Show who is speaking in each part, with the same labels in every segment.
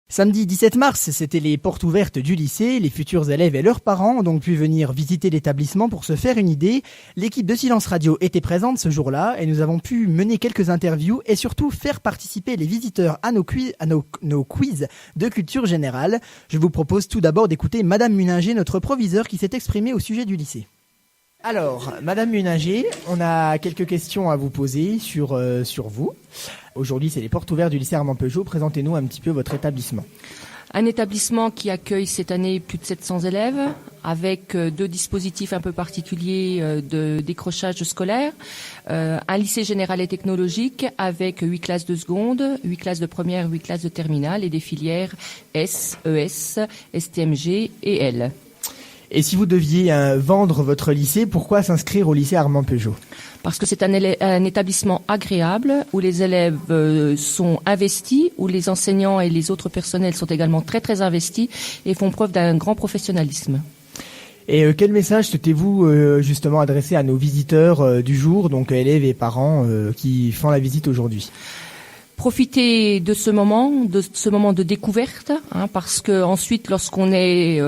Speaker 1: Samedi 17 mars, c'était les portes ouvertes du lycée. Les futurs élèves et leurs parents ont donc pu venir visiter l'établissement pour se faire une idée. L'équipe de Silence Radio était présente ce jour-là et nous avons pu mener quelques interviews et surtout faire participer les visiteurs à nos quiz de culture générale. Je vous propose tout d'abord d'écouter Madame Muninger, notre proviseur, qui s'est exprimée au sujet du lycée. Alors, Madame Muninger, on a quelques questions à vous poser sur vous. Aujourd'hui, c'est les portes ouvertes du lycée Armand Peugeot. Présentez-nous un petit peu votre établissement.
Speaker 2: Un établissement qui accueille cette année plus de 700 élèves, avec deux dispositifs un peu particuliers de décrochage scolaire. Un lycée général et technologique avec 8 classes de seconde, 8 classes de première, 8 classes de terminale et des filières S, ES, STMG et L.
Speaker 1: Et si vous deviez vendre votre lycée, pourquoi s'inscrire au lycée Armand Peugeot ?
Speaker 2: Parce que c'est un établissement agréable, où les élèves sont investis, où les enseignants et les autres personnels sont également très très investis et font preuve d'un grand professionnalisme.
Speaker 1: Et quel message souhaitez-vous justement adresser à nos visiteurs du jour, donc élèves et parents qui font la visite aujourd'hui ?
Speaker 2: Profiter de ce moment de découverte, parce que ensuite, lorsqu'on est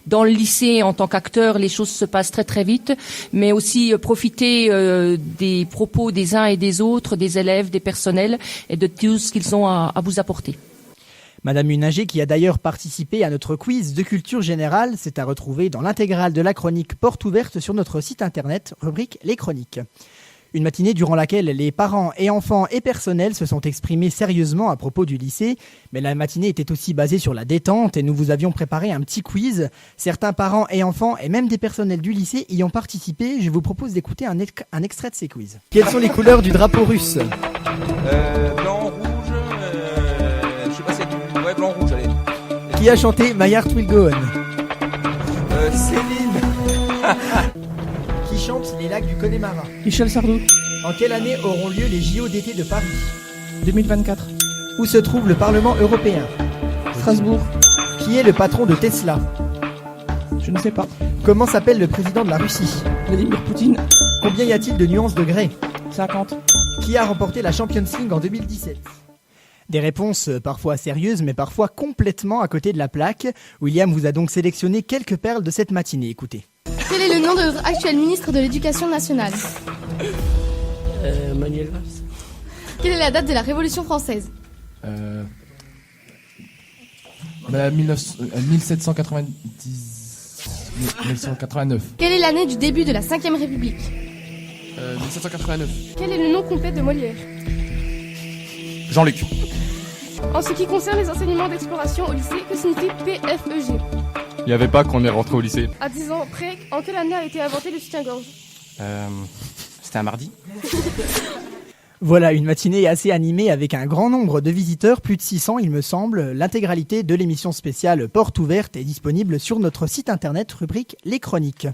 Speaker 2: dans le lycée en tant qu'acteur, les choses se passent très très vite, mais aussi profiter des propos des uns et des autres, des élèves, des personnels et de tout ce qu'ils ont à vous apporter.
Speaker 1: Madame Muninger, qui a d'ailleurs participé à notre quiz de culture générale, c'est à retrouver dans l'intégrale de la chronique Porte ouverte sur notre site internet, rubrique Les Chroniques. Une matinée durant laquelle les parents et enfants et personnels se sont exprimés sérieusement à propos du lycée. Mais la matinée était aussi basée sur la détente et nous vous avions préparé un petit quiz. Certains parents et enfants et même des personnels du lycée y ont participé. Je vous propose d'écouter un extrait de ces quiz. Quelles sont les couleurs du drapeau russe ?
Speaker 3: Blanc, rouge, je sais pas si c'est... Ouais, blanc, rouge, allez.
Speaker 1: Qui a chanté My Heart Will Go On ?
Speaker 3: Céline.
Speaker 1: Qui chante Les lacs du Connemara ?
Speaker 4: Michel Sardou.
Speaker 1: En quelle année auront lieu les JO d'été de Paris ?
Speaker 4: 2024.
Speaker 1: Où se trouve le Parlement européen ?
Speaker 4: Strasbourg.
Speaker 1: Qui est le patron de Tesla ?
Speaker 4: Je ne sais pas.
Speaker 1: Comment s'appelle le président de la Russie ?
Speaker 4: Vladimir Poutine.
Speaker 1: Combien y a-t-il de nuances de grès ?
Speaker 4: 50.
Speaker 1: Qui a remporté la Champions League en 2017 ? Des réponses parfois sérieuses mais parfois complètement à côté de la plaque. William vous a donc sélectionné quelques perles de cette matinée. Écoutez.
Speaker 5: Quel est le nom de notre actuel ministre de l'Éducation nationale ?
Speaker 4: Manuel Valls.
Speaker 5: Quelle est la date de la Révolution française ?
Speaker 3: 1989.
Speaker 5: Quelle est l'année du début de la 5e République ?
Speaker 3: 1789.
Speaker 5: Quel est le nom complet de Molière ?
Speaker 3: Jean-Luc.
Speaker 5: En ce qui concerne les enseignements d'exploration au lycée, que signifie PFEG ?
Speaker 6: Il n'y avait pas qu'on est rentré au lycée.
Speaker 5: À 10 ans près, en quelle année a été inventé le soutien-gorge ?
Speaker 3: C'était un mardi.
Speaker 1: Voilà, une matinée assez animée avec un grand nombre de visiteurs, plus de 600 il me semble. L'intégralité de l'émission spéciale Porte ouverte est disponible sur notre site internet rubrique Les Chroniques.